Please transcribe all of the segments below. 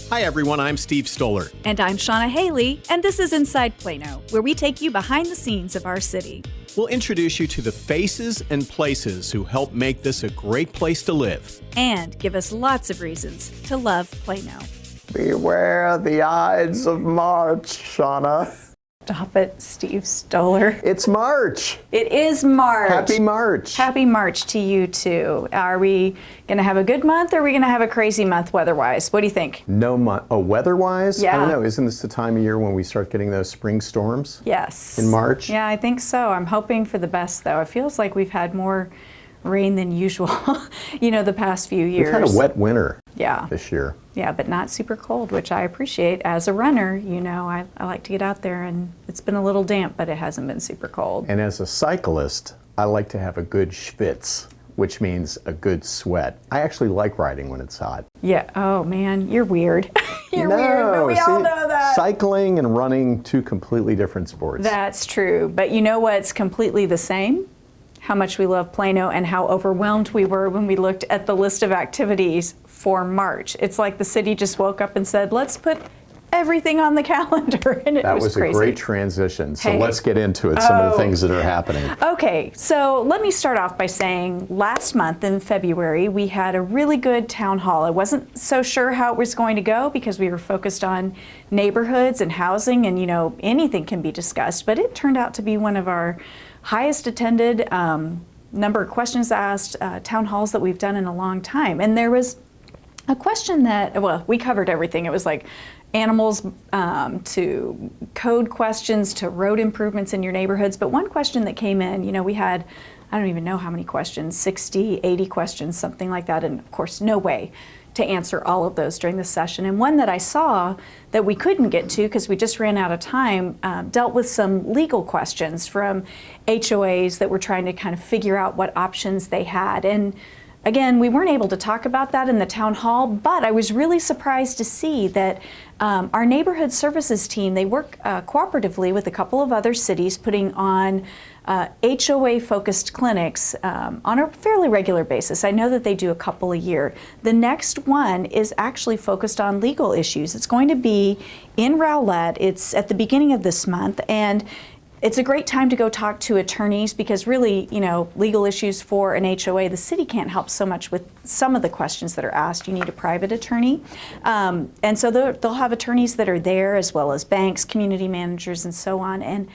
Hi everyone, I'm Steve Stoller. And I'm Shannah Hayley, and this is Inside Plano, where we take you behind the scenes of our city. We'll introduce you to the faces and places who help make this a great place to live. And give us lots of reasons to love Plano. Beware the Ides of March, Shannah. Stop it, Steve Stoller. It's March. It is March. Happy March. Happy March to you too. Are we going to have a good month or are we going to have a crazy month weather-wise? What do you think? No month. Oh, weather-wise? Yeah. I don't know. Isn't this the time of year when we start getting those spring storms? Yes. In March? Yeah, I think so. I'm hoping for the best though. It feels like we've had more rain than usual, the past few years. We've had a wet winter yeah. this year. Yeah, but not super cold, which I appreciate. As a runner, I like to get out there, and it's been a little damp, but it hasn't been super cold. And as a cyclist, I like to have a good schwitz, which means a good sweat. I actually like riding when it's hot. Yeah, oh man, you're weird. You're no, weird, but we all know that. Cycling and running, two completely different sports. That's true, but you know what's completely the same? How much we love Plano and how overwhelmed we were when we looked at the list of activities for March. It's like the city just woke up and said, let's put everything on the calendar, and that was crazy. A great transition, so hey. Let's get into it, some of the things that are happening. Okay, so let me start off by saying last month in February, we had a really good town hall. I wasn't so sure how it was going to go because we were focused on neighborhoods and housing, and anything can be discussed, but it turned out to be one of our highest attended, number of questions asked town halls that we've done in a long time. And there was a question that, well, we covered everything. It was like animals to code questions to road improvements in your neighborhoods. But one question that came in, we had, I don't even know how many questions, 60, 80 questions, something like that. And of course, no way to answer all of those during the session. And one that I saw that we couldn't get to because we just ran out of time dealt with some legal questions from HOAs that were trying to kind of figure out what options they had. And again, we weren't able to talk about that in the town hall, but I was really surprised to see that our neighborhood services team, they work cooperatively with a couple of other cities putting on HOA-focused clinics on a fairly regular basis. I know that they do a couple a year. The next one is actually focused on legal issues. It's going to be in Rowlett. It's at the beginning of this month, and it's a great time to go talk to attorneys because really, legal issues for an HOA, the city can't help so much with some of the questions that are asked. You need a private attorney. And so they'll have attorneys that are there as well as banks, community managers, and so on. And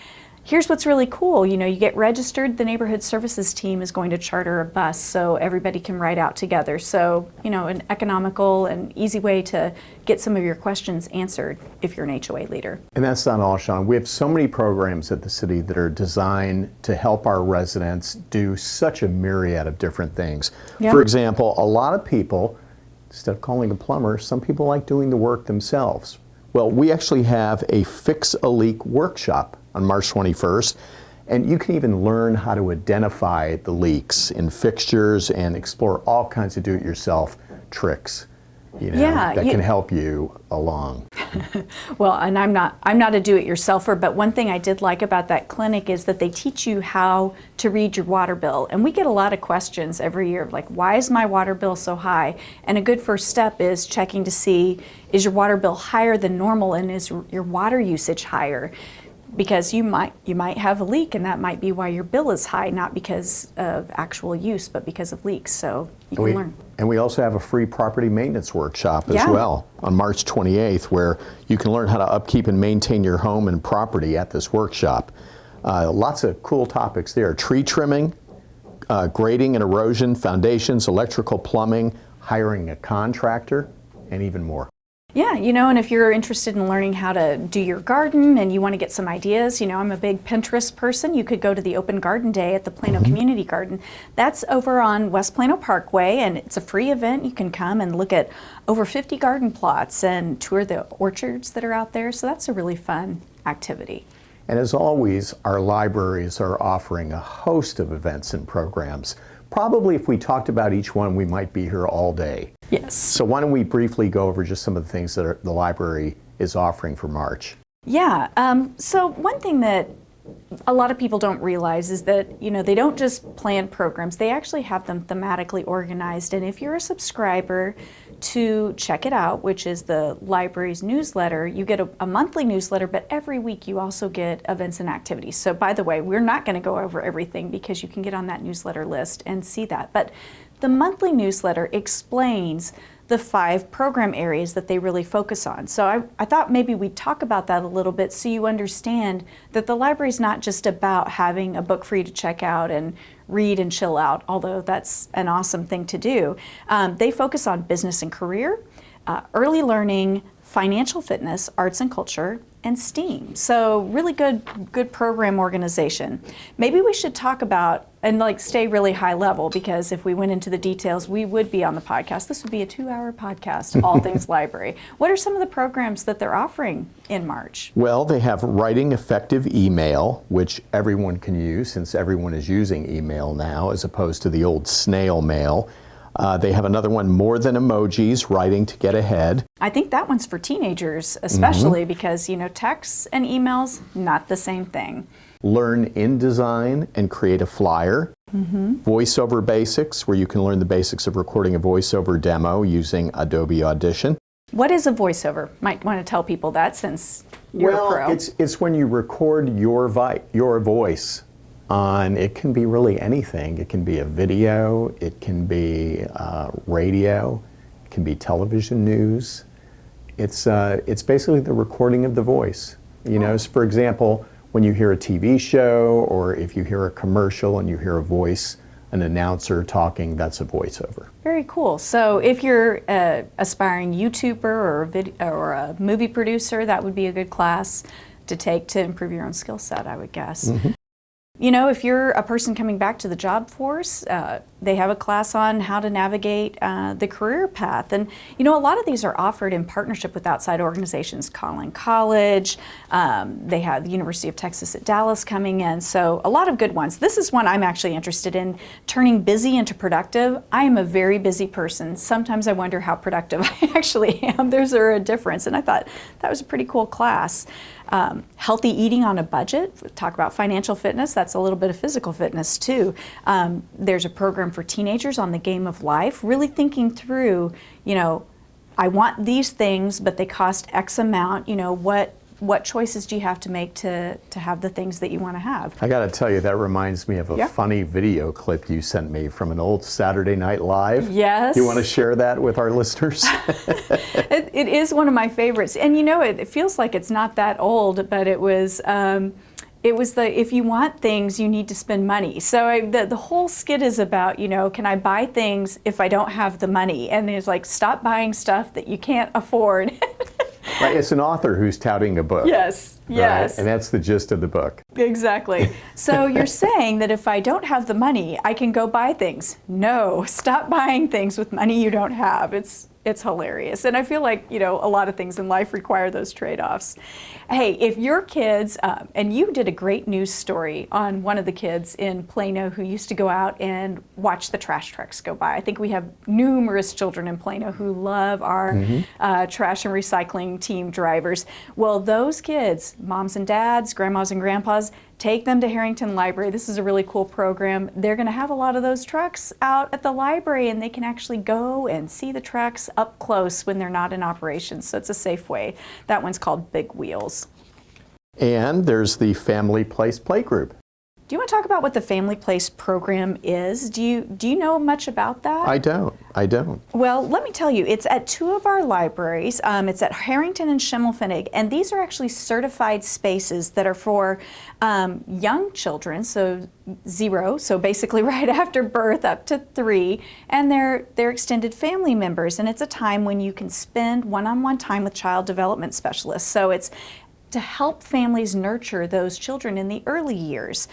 here's what's really cool. You get registered. The neighborhood services team is going to charter a bus so everybody can ride out together. So, an economical and easy way to get some of your questions answered if you're an HOA leader. And that's not all, Sean. We have so many programs at the city that are designed to help our residents do such a myriad of different things. Yeah. For example, a lot of people, instead of calling a plumber, some people like doing the work themselves. Well, we actually have a Fix a Leak workshop on March 21st, and you can even learn how to identify the leaks in fixtures and explore all kinds of do-it-yourself tricks that can help you along. Well, and I'm not a do-it-yourselfer, but one thing I did like about that clinic is that they teach you how to read your water bill. And we get a lot of questions every year like, why is my water bill so high? And a good first step is checking to see, is your water bill higher than normal, and is your water usage higher? Because you might have a leak, and that might be why your bill is high, not because of actual use, but because of leaks. So you can learn. And we also have a free property maintenance workshop as well on March 28th, where you can learn how to upkeep and maintain your home and property at this workshop. Lots of cool topics there: tree trimming, grading and erosion, foundations, electrical, plumbing, hiring a contractor, and even more. Yeah, and if you're interested in learning how to do your garden and you want to get some ideas, I'm a big Pinterest person. You could go to the Open Garden Day at the Plano Community Garden. That's over on West Plano Parkway, and it's a free event. You can come and look at over 50 garden plots and tour the orchards that are out there. So that's a really fun activity. And as always, our libraries are offering a host of events and programs. Probably if we talked about each one, we might be here all day. Yes. So why don't we briefly go over just some of the things that the library is offering for March? Yeah. So one thing that a lot of people don't realize is that, they don't just plan programs, they actually have them thematically organized. And if you're a subscriber to Check It Out, which is the library's newsletter, you get a monthly newsletter, but every week you also get events and activities. So by the way, we're not going to go over everything because you can get on that newsletter list and see that. But the monthly newsletter explains the 5 program areas that they really focus on. So I thought maybe we'd talk about that a little bit so you understand that the library is not just about having a book for you to check out and read and chill out, although that's an awesome thing to do. They focus on business and career, early learning, financial fitness, arts and culture, and STEAM. So really good program organization. Maybe we should talk about and stay really high level, because if we went into the details, we would be on the podcast. This would be a 2-hour podcast, all things library. What are some of the programs that they're offering in March? Well, they have Writing Effective Email, which everyone can use since everyone is using email now as opposed to the old snail mail. They have another one, More Than Emojis, Writing to Get Ahead. I think that one's for teenagers especially because, texts and emails, not the same thing. Learn InDesign and create a flyer. Voiceover Basics, where you can learn the basics of recording a voiceover demo using Adobe Audition. What is a voiceover? Might want to tell people that since you're a pro. It's when you record your voice on, it can be really anything. It can be a video, it can be radio, it can be television news. It's basically the recording of the voice. So for example, when you hear a TV show or if you hear a commercial and you hear a voice, an announcer talking, that's a voiceover. Very cool. So if you're an aspiring YouTuber or a movie producer, that would be a good class to take to improve your own skill set, I would guess. If you're a person coming back to the job force, they have a class on how to navigate the career path. And, a lot of these are offered in partnership with outside organizations, Collin College. They have the University of Texas at Dallas coming in. So a lot of good ones. This is one I'm actually interested in, turning busy into productive. I am a very busy person. Sometimes I wonder how productive I actually am. There's a difference. And I thought that was a pretty cool class. Healthy eating on a budget. Talk about financial fitness. That's a little bit of physical fitness too. There's a program for teenagers on the game of life, really thinking through, I want these things, but they cost X amount. What choices do you have to make to have the things that you want to have? I got to tell you, that reminds me of a funny video clip you sent me from an old Saturday Night Live. Yes. You want to share that with our listeners? It is one of my favorites. And it feels like it's not that old, but it was the if you want things, you need to spend money. So the whole skit is about, can I buy things if I don't have the money? And it's like, stop buying stuff that you can't afford. Right, it's an author who's touting a book. Yes, yes. Right? And that's the gist of the book. Exactly. So you're saying that if I don't have the money, I can go buy things. No, stop buying things with money you don't have. It's hilarious. And I feel like, a lot of things in life require those trade-offs. Hey, if your kids, and you did a great news story on one of the kids in Plano who used to go out and watch the trash trucks go by. I think we have numerous children in Plano who love our trash and recycling team drivers. Well, those kids, moms and dads, grandmas and grandpas, take them to Harrington Library. This is a really cool program. They're going to have a lot of those trucks out at the library, and they can actually go and see the trucks up close when they're not in operation. So it's a safe way. That one's called Big Wheels. And there's the Family Place Playgroup. Do you want to talk about what the Family Place program is? Do you know much about that? I don't. Well, let me tell you, it's at 2 of our libraries. It's at Harrington and Schimmelpfennig, and these are actually certified spaces that are for young children, so 0, so basically right after birth up to 3, and they're extended family members, and it's a time when you can spend one-on-one time with child development specialists. So it's to help families nurture those children in the early years.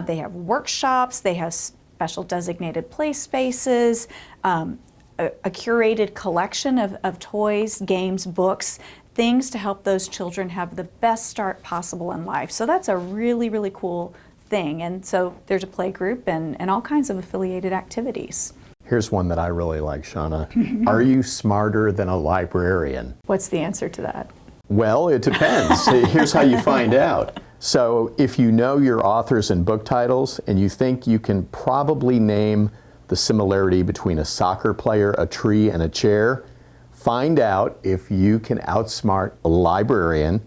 They have workshops, they have special designated play spaces, a curated collection of toys, games, books, things to help those children have the best start possible in life. So that's a really, really cool thing. And so there's a play group and all kinds of affiliated activities. Here's one that I really like, Shannah. Are you smarter than a librarian? What's the answer to that? Well, it depends. Here's how you find out. So if you know your authors and book titles and you think you can probably name the similarity between a soccer player, a tree, and a chair, find out if you can outsmart a librarian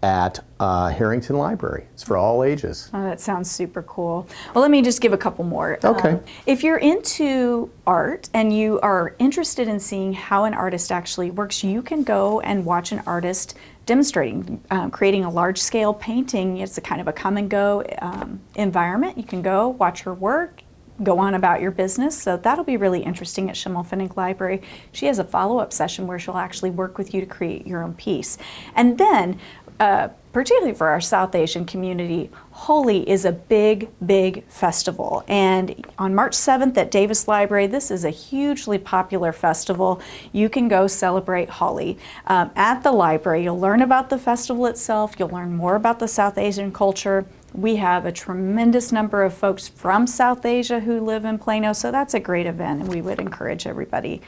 at Harrington Library. It's for all ages. Oh, that sounds super cool. Well, let me just give a couple more. Okay. If you're into art and you are interested in seeing how an artist actually works, you can go and watch an artist demonstrating, creating a large-scale painting. It's a kind of a come-and-go environment. You can go watch her work, go on about your business. So that'll be really interesting at Schimmelpfennig Library. She has a follow-up session where she'll actually work with you to create your own piece. And then, particularly for our South Asian community, Holi is a big, big festival. And on March 7th at Davis Library, this is a hugely popular festival. You can go celebrate Holi at the library. You'll learn about the festival itself. You'll learn more about the South Asian culture. We have a tremendous number of folks from South Asia who live in Plano, so that's a great event, and we would encourage everybody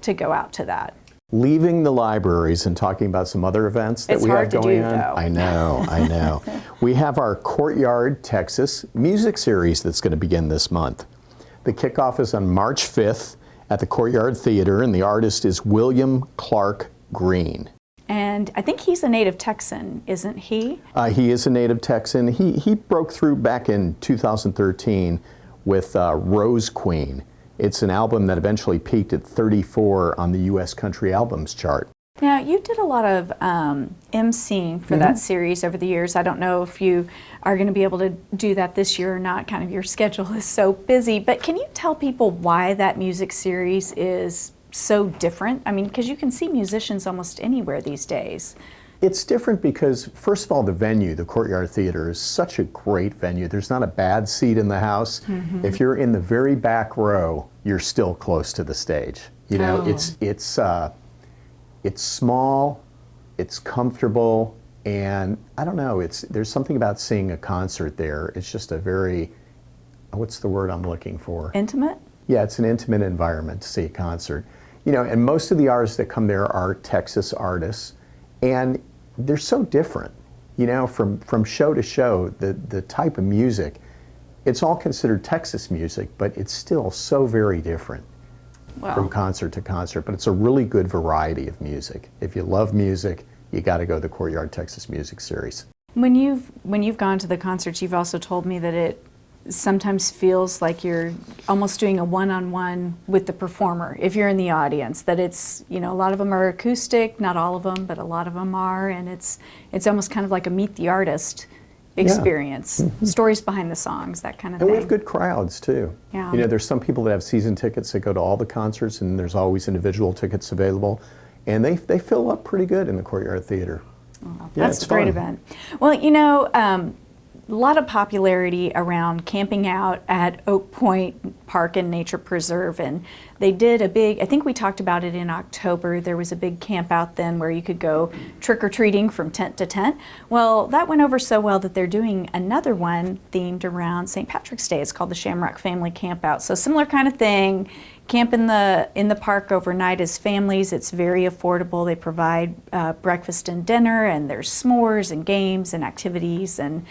to go out to that. Leaving the libraries and talking about some other events that we have going on. I know, I know. We have our Courtyard, Texas music series that's going to begin this month. The kickoff is on March 5th at the Courtyard Theater, and the artist is William Clark Green. And I think he's a native Texan, isn't he? He is a native Texan. He broke through back in 2013 with Rose Queen. It's an album that eventually peaked at 34 on the U.S. Country Albums chart. Now, you did a lot of emceeing for that series over the years. I don't know if you are going to be able to do that this year or not. Kind of your schedule is so busy. But can you tell people why that music series is so different? I mean, because you can see musicians almost anywhere these days. It's different because, first of all, the venue, the Courtyard Theater, is such a great venue. There's not a bad seat in the house. If you're in the very back row, you're still close to the stage. You know, it's small, it's comfortable, and I don't know, there's something about seeing a concert there. It's just a very, what's the word I'm looking for? Intimate? Yeah, it's an intimate environment to see a concert. You know, and most of the artists that come there are Texas artists, and they're so different. You know, from show to show, the type of music, it's all considered Texas music, but it's still so very different from concert to concert. But it's a really good variety of music. If you love music, you got to go to the Courtyard Texas Music Series. When you've gone to the concerts, you've also told me that it sometimes feels like you're almost doing a one-on-one with the performer if you're in the audience, that it's, you know, a lot of them are acoustic, not all of them, but a lot of them are, and it's almost kind of like a meet the artist experience. Stories behind the songs, that kind of thing. And we have good crowds too. Yeah. You know, there's some people that have season tickets that go to all the concerts, and there's always individual tickets available, and they fill up pretty good in the Courtyard Theater. Oh, yeah, that's a great event. Well, you know, a lot of popularity around camping out at Oak Point Park and Nature Preserve, and they did a big, I think we talked about it in October, there was a big camp out then where you could go trick-or-treating from tent to tent. Well, that went over so well that they're doing another one themed around St. Patrick's Day. It's called the Shamrock Family Campout. So similar kind of thing, camp in the park overnight as families. It's very affordable. They provide breakfast and dinner, and there's s'mores and games and activities, and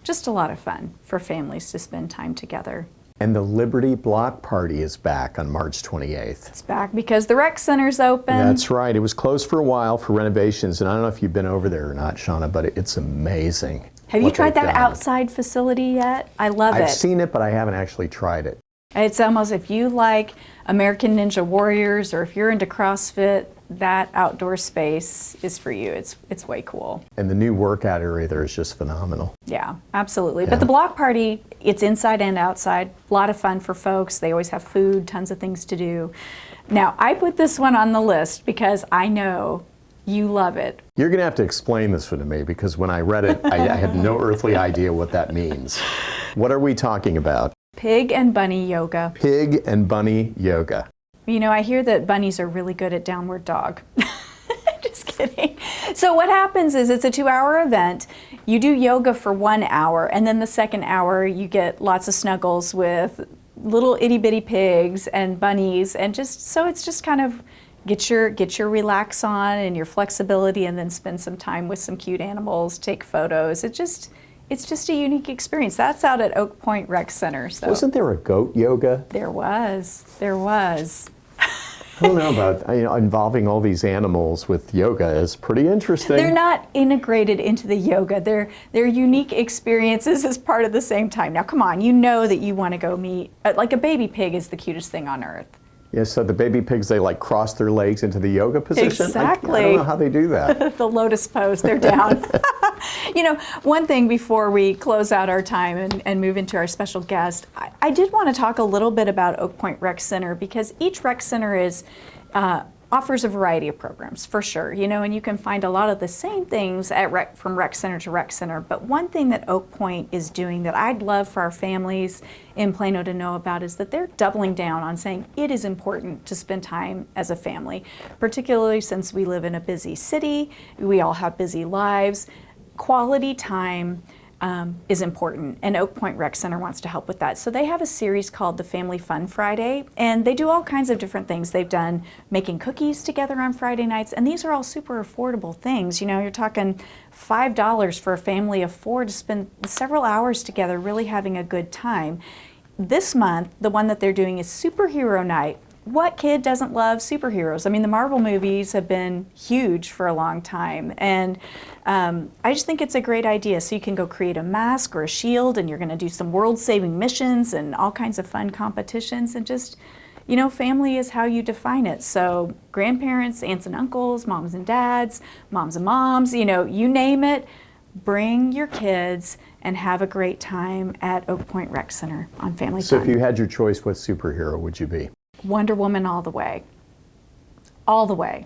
just a lot of fun for families to spend time together. And the Liberty Block Party is back on March 28th. It's back because the rec center's open. That's right. It was closed for a while for renovations, and I don't know if you've been over there or not, Shannah, but it's amazing. Have you tried that outside facility yet? I love it. I've seen it, but I haven't actually tried it. It's almost, if you like American Ninja Warriors or if you're into CrossFit, that outdoor space is for you. It's way cool. And the new workout area there is just phenomenal. Yeah, absolutely. Yeah. But the block party, it's inside and outside. A lot of fun for folks. They always have food, tons of things to do. Now, I put this one on the list because I know you love it. You're going to have to explain this one to me, because when I read it, I had no earthly idea what that means. What are we talking about? Pig and bunny yoga. Pig and bunny yoga. You know, I hear that bunnies are really good at downward dog. Just kidding. So what happens is it's a 2-hour event. You do yoga for 1 hour, and then the second hour you get lots of snuggles with little itty bitty pigs and bunnies, and just so it's just kind of get your relax on and your flexibility, and then spend some time with some cute animals, take photos. It's just a unique experience. That's out at Oak Point Rec Center. So wasn't there a goat yoga? There was. I don't know about, involving all these animals with yoga is pretty interesting. They're not integrated into the yoga. They're unique experiences as part of the same time. Now, come on, you know that you want to go meet, like a baby pig is the cutest thing on earth. Yeah, so the baby pigs, they like cross their legs into the yoga position? Exactly. I don't know how they do that. The lotus pose, they're down. One thing before we close out our time and move into our special guest, I did want to talk a little bit about Oak Point Rec Center, because each rec center offers a variety of programs, for sure, and you can find a lot of the same things at from rec center to rec center. But one thing that Oak Point is doing that I'd love for our families in Plano to know about is that they're doubling down on saying it is important to spend time as a family, particularly since we live in a busy city, we all have busy lives. Quality time is important, and Oak Point Rec Center wants to help with that. So they have a series called the Family Fun Friday, and they do all kinds of different things. They've done making cookies together on Friday nights, and these are all super affordable things. You're talking $5 for a family of 4 to spend several hours together really having a good time. This month, the one that they're doing is Superhero Night. What kid doesn't love superheroes? I mean, the Marvel movies have been huge for a long time, and I just think it's a great idea. So you can go create a mask or a shield, and you're going to do some world-saving missions and all kinds of fun competitions, and just, family is how you define it. So grandparents, aunts and uncles, moms and dads, moms and moms, you name it, bring your kids and have a great time at Oak Point Rec Center on Family Fun. So if you had your choice, what superhero would you be? Wonder Woman all the way. All the way.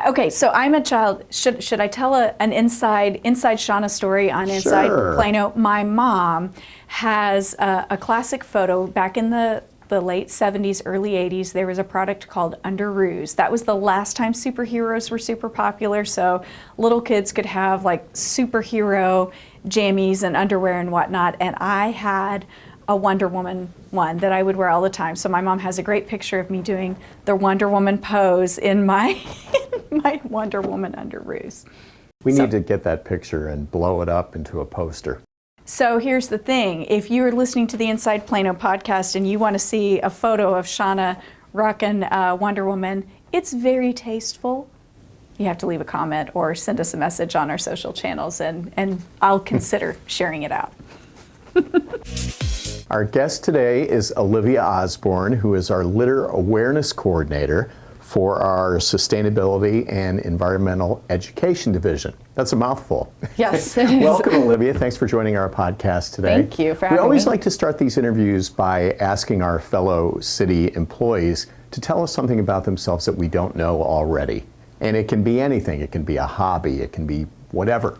Okay, so I'm a child. Should I tell an inside Shannah story on Inside Sure. Plano? My mom has a classic photo back in the late 70s, early 80s. There was a product called Underoos. That was the last time superheroes were super popular, so little kids could have like superhero jammies and underwear and whatnot, and I had a Wonder Woman one that I would wear all the time. So my mom has a great picture of me doing the Wonder Woman pose in my my Wonder Woman underoos. We need to get that picture and blow it up into a poster. So here's the thing. If you're listening to the Inside Plano podcast and you want to see a photo of Shannah rocking Wonder Woman, it's very tasteful. You have to leave a comment or send us a message on our social channels, and I'll consider sharing it out. Our guest today is Olivia Osborne, who is our Litter Awareness Coordinator for our Sustainability and Environmental Education Division. That's a mouthful. Yes. Welcome, Olivia. Thanks for joining our podcast today. Thank you for having me. We always like to start these interviews by asking our fellow city employees to tell us something about themselves that we don't know already. And it can be anything. It can be a hobby. It can be whatever.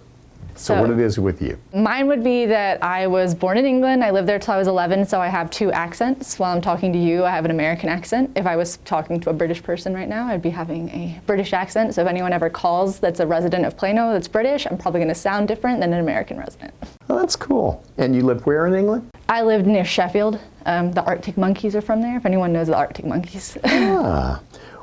So what it is with you? Mine would be that I was born in England. I lived there till I was 11, so I have 2 accents. While I'm talking to you, I have an American accent. If I was talking to a British person right now, I'd be having a British accent. So if anyone ever calls that's a resident of Plano that's British, I'm probably going to sound different than an American resident. Oh, that's cool. And you live where in England? I lived near Sheffield. The Arctic monkeys are from there, if anyone knows the Arctic monkeys.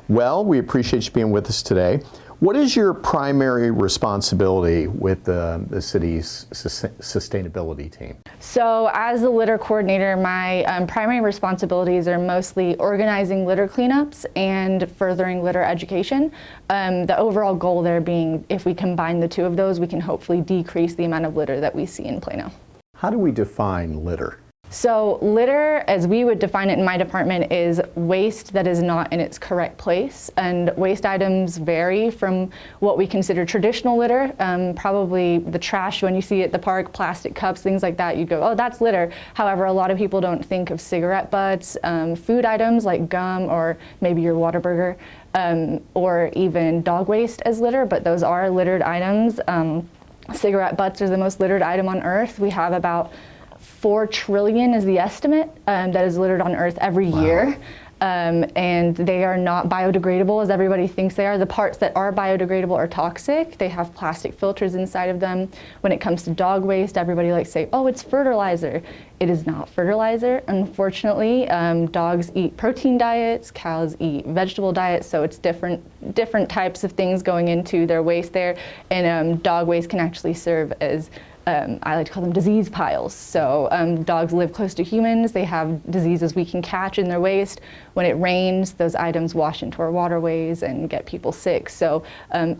Well, we appreciate you being with us today. What is your primary responsibility with the city's sustainability team? So as the litter coordinator, my primary responsibilities are mostly organizing litter cleanups and furthering litter education. The overall goal there being, if we combine the 2 of those, we can hopefully decrease the amount of litter that we see in Plano. How do we define litter? So litter, as we would define it in my department, is waste that is not in its correct place. And waste items vary from what we consider traditional litter. Probably the trash when you see at the park, plastic cups, things like that, you go, oh, that's litter. However, a lot of people don't think of cigarette butts, food items like gum or maybe your Whataburger, or even dog waste as litter, but those are littered items. Cigarette butts are the most littered item on Earth. We have about 4 trillion is the estimate that is littered on Earth every year. and they are not biodegradable as everybody thinks they are. The parts that are biodegradable are toxic. They have plastic filters inside of them. When it comes to dog waste, everybody likes to say, oh, it's fertilizer. It is not fertilizer, unfortunately. Dogs eat protein diets, cows eat vegetable diets, so it's different types of things going into their waste there. And dog waste can actually serve as I like to call them disease piles. So dogs live close to humans. They have diseases we can catch in their waste. When it rains, those items wash into our waterways and get people sick. So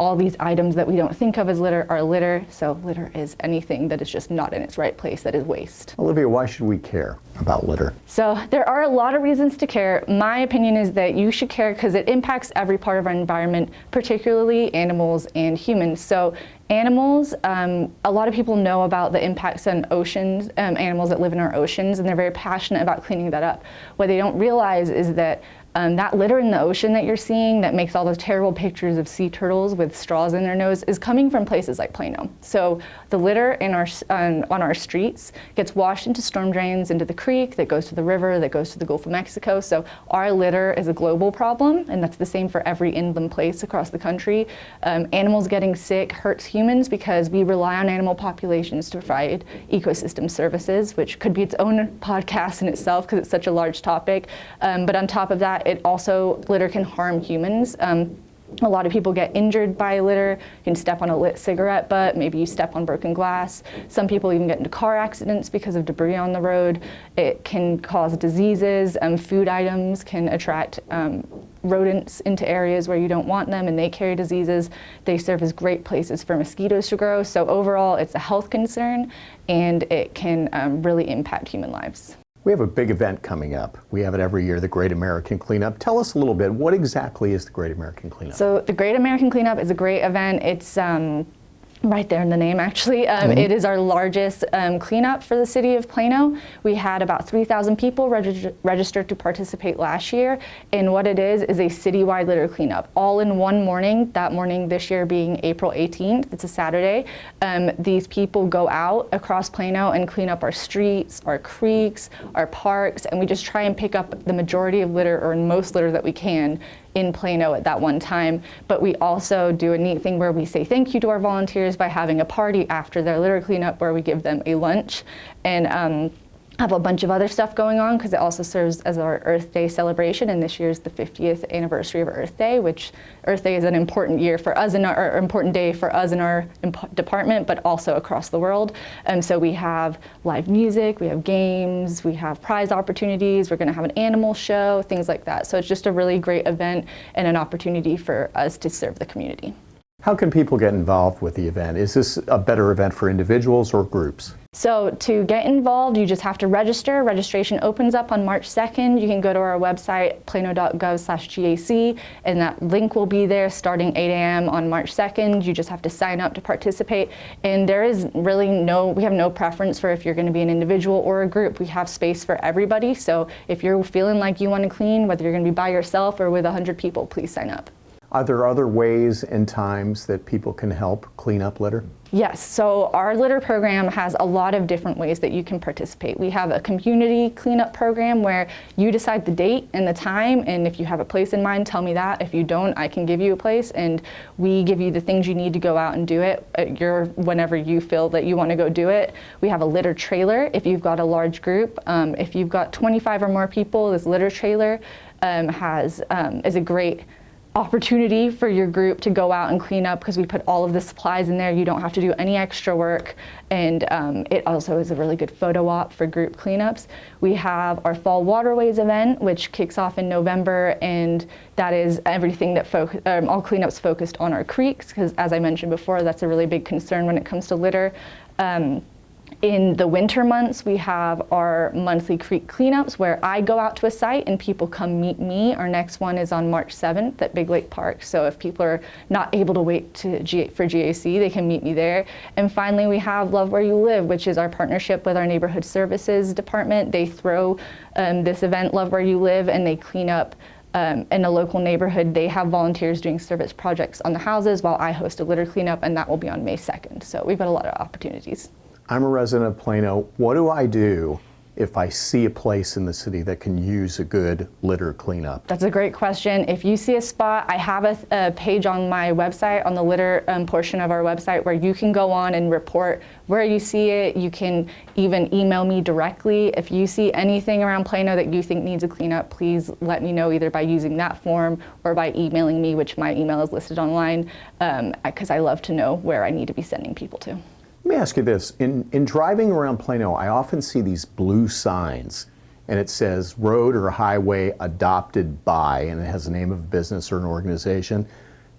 all these items that we don't think of as litter are litter. So litter is anything that is just not in its right place, that is waste. Olivia, why should we care about litter? So there are a lot of reasons to care. My opinion is that you should care because it impacts every part of our environment, particularly animals and humans. So animals, a lot of people know about the impacts on oceans, animals that live in our oceans, and they're very passionate about cleaning that up. What they don't realize is that that litter in the ocean that you're seeing that makes all those terrible pictures of sea turtles with straws in their nose is coming from places like Plano. So the litter in on our streets gets washed into storm drains, into the creek, that goes to the river, that goes to the Gulf of Mexico. So our litter is a global problem, and that's the same for every inland place across the country. Animals getting sick hurts humans because we rely on animal populations to provide ecosystem services, which could be its own podcast in itself because it's such a large topic. But on top of that, litter can harm humans. A lot of people get injured by litter. You can step on a lit cigarette butt, maybe you step on broken glass. Some people even get into car accidents because of debris on the road. It can cause diseases. Food items can attract rodents into areas where you don't want them, and they carry diseases. They serve as great places for mosquitoes to grow. So overall, it's a health concern, and it can really impact human lives. We have a big event coming up. We have it every year, the Great American Cleanup. Tell us a little bit, what exactly is the Great American Cleanup? So the Great American Cleanup is a great event. It's right there in the name, actually. It is our largest cleanup for the city of Plano. We had about 3,000 people registered to participate last year, and what it is a citywide litter cleanup, all in one morning, that morning this year being April 18th. It's a Saturday. These people go out across Plano and clean up our streets, our creeks, our parks, and we just try and pick up the majority of litter, or most litter that we can, in Plano at that one time. But we also do a neat thing where we say thank you to our volunteers by having a party after their litter cleanup where we give them a lunch, and have a bunch of other stuff going on because it also serves as our Earth Day celebration, and this year is the 50th anniversary of Earth Day, which Earth Day is an important year for us, or important day for us in our department, but also across the world. And so we have live music, we have games, we have prize opportunities, we're going to have an animal show, things like that. So it's just a really great event and an opportunity for us to serve the community. How can people get involved with the event? Is this a better event for individuals or groups? So to get involved, you just have to register. Registration opens up on March 2nd. You can go to our website, plano.gov/GAC, and that link will be there starting 8 a.m. on March 2nd. You just have to sign up to participate. And there is really we have no preference for if you're going to be an individual or a group. We have space for everybody. So if you're feeling like you want to clean, whether you're going to be by yourself or with 100 people, please sign up. Are there other ways and times that people can help clean up litter? Yes, so our litter program has a lot of different ways that you can participate. We have a community cleanup program where you decide the date and the time, and if you have a place in mind, tell me that. If you don't, I can give you a place, and we give you the things you need to go out and do it whenever you feel that you want to go do it. We have a litter trailer if you've got a large group. If you've got 25 or more people, this litter trailer is a great opportunity for your group to go out and clean up because we put all of the supplies in there. You don't have to do any extra work, and it also is a really good photo op for group cleanups. We have our Fall Waterways event, which kicks off in November, and that is everything that all cleanups focused on our creeks because, as I mentioned before, that's a really big concern when it comes to litter. In the winter months, we have our monthly creek cleanups where I go out to a site and people come meet me. Our next one is on March 7th at Big Lake Park. So if people are not able to wait for GAC, they can meet me there. And finally, we have Love Where You Live, which is our partnership with our Neighborhood Services Department. They throw this event, Love Where You Live, and they clean up in a local neighborhood. They have volunteers doing service projects on the houses while I host a litter cleanup, and that will be on May 2nd. So we've got a lot of opportunities. I'm a resident of Plano. What do I do if I see a place in the city that can use a good litter cleanup? That's a great question. If you see a spot, I have a page on my website, on the litter portion of our website, where you can go on and report where you see it. You can even email me directly. If you see anything around Plano that you think needs a cleanup, please let me know either by using that form or by emailing me, which my email is listed online, because I love to know where I need to be sending people to. Let me ask you this. In driving around Plano, I often see these blue signs, and it says road or highway adopted by, and it has the name of a business or an organization.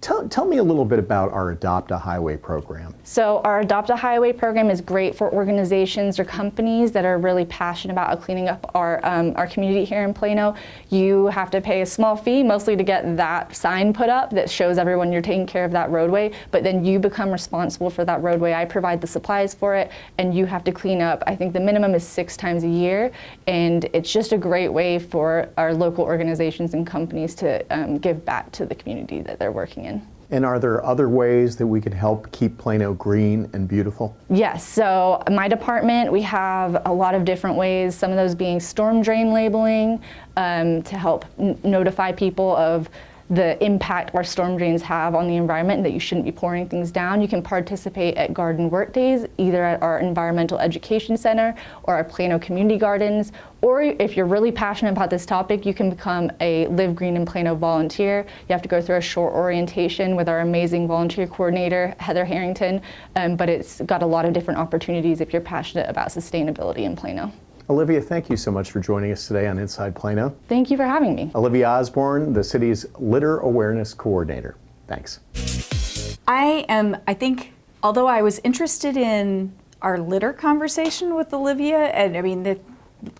Tell me a little bit about our Adopt a Highway program. So our Adopt a Highway program is great for organizations or companies that are really passionate about cleaning up our community here in Plano. You have to pay a small fee, mostly to get that sign put up that shows everyone you're taking care of that roadway, but then you become responsible for that roadway. I provide the supplies for it, and you have to clean up. I think the minimum is 6 times a year, and it's just a great way for our local organizations and companies to give back to the community that they're working in. And are there other ways that we can help keep Plano green and beautiful? Yes, so my department, we have a lot of different ways, some of those being storm drain labeling, to help notify people of the impact our storm drains have on the environment and that you shouldn't be pouring things down. You can participate at garden work days, either at our environmental education center or our Plano community gardens, or if you're really passionate about this topic, you can become a Live Green in Plano volunteer. You have to go through a short orientation with our amazing volunteer coordinator, Heather Harrington, but it's got a lot of different opportunities if you're passionate about sustainability in Plano. Olivia, thank you so much for joining us today on Inside Plano. Thank you for having me. Olivia Osborne, the city's Litter Awareness Coordinator. Thanks. I think, although I was interested in our litter conversation with Olivia, and I mean, the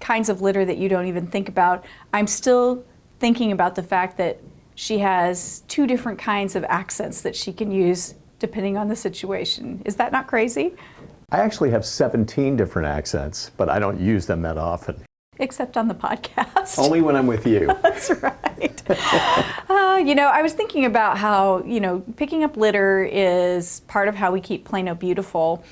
kinds of litter that you don't even think about, I'm still thinking about the fact that she has 2 different kinds of accents that she can use depending on the situation. Is that not crazy? I actually have 17 different accents, but I don't use them that often. Except on the podcast. Only when I'm with you. That's right. I was thinking about how, picking up litter is part of how we keep Plano beautiful,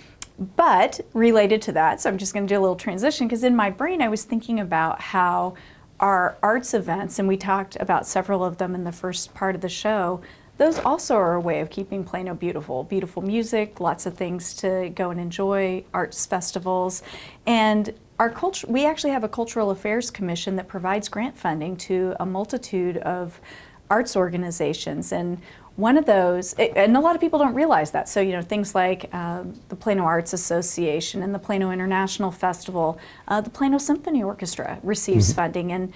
but related to that, so I'm just going to do a little transition, because in my brain I was thinking about how our arts events, and we talked about several of them in the first part of the show, those also are a way of keeping Plano beautiful. Beautiful music, lots of things to go and enjoy, arts festivals. And our culture, we actually have a Cultural Affairs Commission that provides grant funding to a multitude of arts organizations. And one of those, and a lot of people don't realize that, so things like the Plano Arts Association and the Plano International Festival, the Plano Symphony Orchestra receives funding. And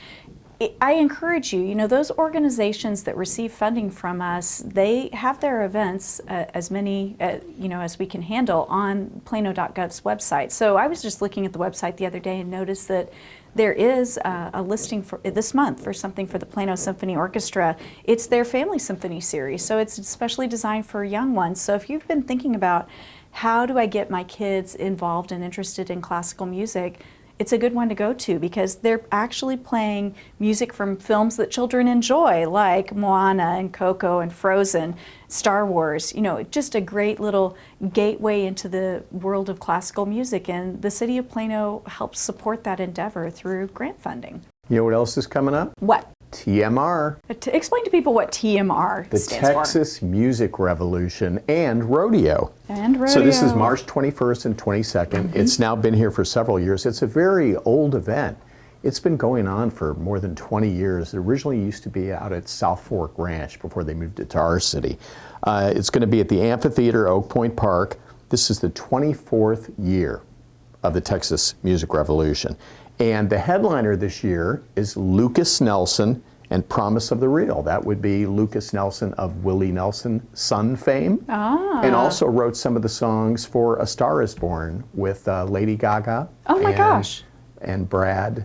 I encourage you, those organizations that receive funding from us, they have their events, as many, as we can handle, on plano.gov's website. So I was just looking at the website the other day and noticed that there is a listing for this month for something for the Plano Symphony Orchestra. It's their Family Symphony series, so it's especially designed for young ones. So if you've been thinking about how do I get my kids involved and interested in classical music, it's a good one to go to, because they're actually playing music from films that children enjoy, like Moana and Coco and Frozen, Star Wars. Just a great little gateway into the world of classical music, and the City of Plano helps support that endeavor through grant funding. You know what else is coming up? What? TMR. Explain to people what TMR the stands for. Texas Music Revolution and Rodeo. And rodeo. So this is March 21st and 22nd. It's now been here for several years. It's a very old event. It's been going on for more than 20 years. It originally used to be out at South Fork Ranch before they moved it to our city. It's going to be at the Amphitheater, Oak Point Park. This is the 24th year of the Texas Music Revolution. And the headliner this year is Lucas Nelson and Promise of the Real. That would be Lucas Nelson of Willie Nelson Son fame. And also wrote some of the songs for A Star Is Born with Lady Gaga. Oh my gosh. And Bradley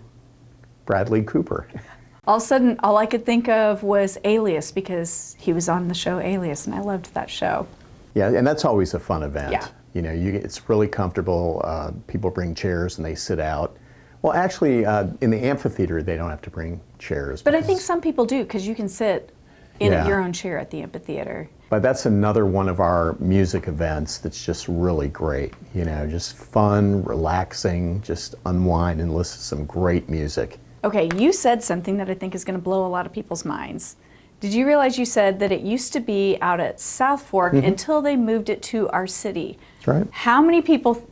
Cooper. All of a sudden, all I could think of was Alias, because he was on the show Alias, and I loved that show. Yeah, and that's always a fun event. Yeah. It's really comfortable. People bring chairs and they sit out. Well, actually, in the amphitheater, they don't have to bring chairs. But I think some people do, because you can sit in your own chair at the amphitheater. But that's another one of our music events that's just really great. You know, just fun, relaxing, just unwind and listen to some great music. Okay, you said something that I think is going to blow a lot of people's minds. Did you realize you said that it used to be out at South Fork until they moved it to our city? That's right. How many people,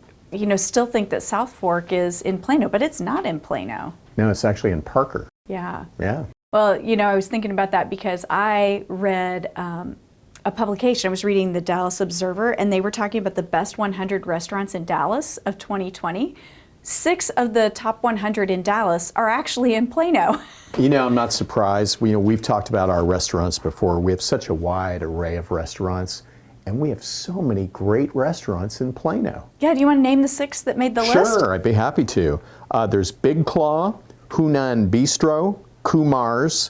still think that South Fork is in Plano, but it's not in Plano? No, it's actually in Parker. Yeah. Yeah. Well, I was thinking about that because I read a publication. I was reading the Dallas Observer, and they were talking about the best 100 restaurants in Dallas of 2020. 6 of the top 100 in Dallas are actually in Plano. I'm not surprised. We've talked about our restaurants before. We have such a wide array of restaurants, and we have so many great restaurants in Plano. Yeah, do you want to name the 6 that made the list? Sure, I'd be happy to. There's Big Claw, Hunan Bistro, Kumar's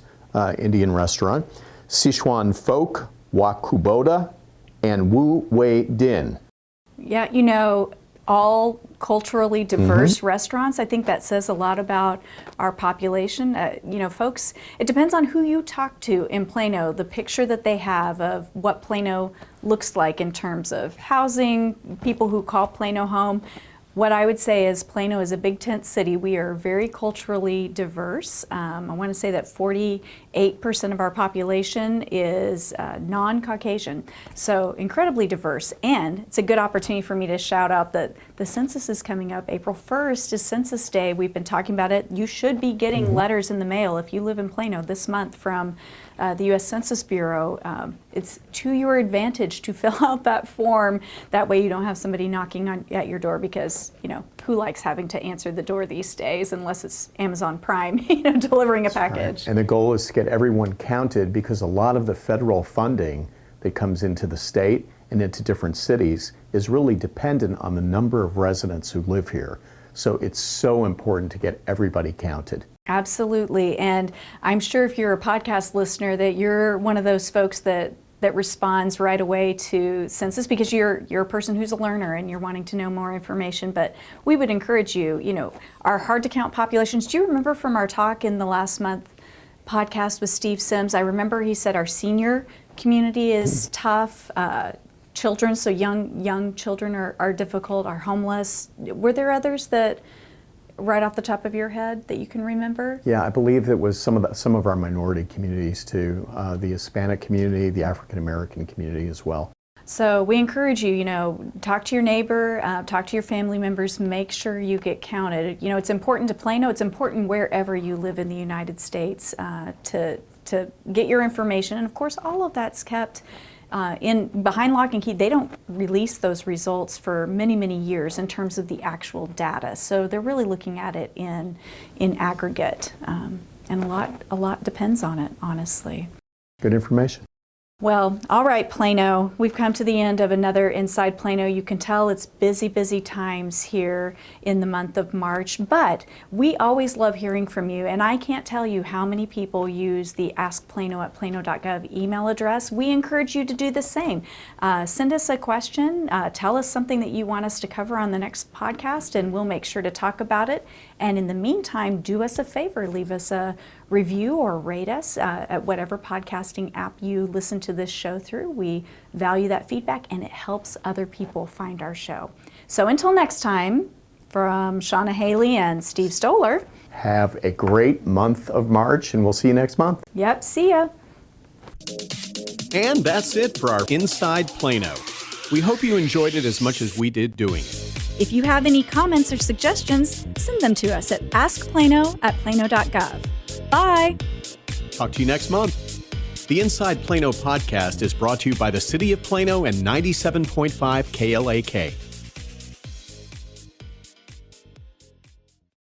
Indian restaurant, Sichuan Folk, Wakuboda, and Wu Wei Din. Yeah, all culturally diverse restaurants. I think that says a lot about our population. Folks, it depends on who you talk to in Plano, the picture that they have of what Plano looks like in terms of housing, people who call Plano home. What I would say is Plano is a big tent city. We are very culturally diverse. I want to say that 48% of our population is non-Caucasian, so incredibly diverse. And it's a good opportunity for me to shout out that the census is coming up. April 1st is Census Day. We've been talking about it. You should be getting letters in the mail if you live in Plano this month from the U.S. Census Bureau. It's to your advantage to fill out that form. That way you don't have somebody knocking at your door because, who likes having to answer the door these days unless it's Amazon Prime, delivering a package. Right. And the goal is to get everyone counted because a lot of the federal funding that comes into the state and into different cities is really dependent on the number of residents who live here. So it's so important to get everybody counted. Absolutely. And I'm sure if you're a podcast listener that you're one of those folks that responds right away to census because you're a person who's a learner and you're wanting to know more information. But we would encourage you, our hard to count populations. Do you remember from our talk in the last month podcast with Steve Sims? I remember he said our senior community is tough. Children, so young children are difficult, are homeless. Were there others that right off the top of your head that you can remember? Yeah, I believe it was some of our minority communities too, the Hispanic community, the African American community as well. So we encourage you, talk to your neighbor, talk to your family members, make sure you get counted. It's important to Plano, it's important wherever you live in the United States to get your information. And of course, all of that's kept behind lock and key. They don't release those results for many, many years in terms of the actual data. So they're really looking at it in aggregate, and a lot depends on it, honestly. Good information. Well, all right, Plano, we've come to the end of another Inside Plano. You can tell it's busy, busy times here in the month of March, but we always love hearing from you, and I can't tell you how many people use the askplano@plano.gov email address. We encourage you to do the same. Send us a question, tell us something that you want us to cover on the next podcast, and we'll make sure to talk about it. And in the meantime, do us a favor, leave us a review or rate us at whatever podcasting app you listen to this show through. We value that feedback and it helps other people find our show. So until next time, from Shannah Hayley and Steve Stoller. Have a great month of March and we'll see you next month. Yep, see ya. And that's it for our Inside Plano. We hope you enjoyed it as much as we did doing it. If you have any comments or suggestions, send them to us at askplano@plano.gov. Bye. Talk to you next month. The Inside Plano podcast is brought to you by the City of Plano and 97.5 KLAK.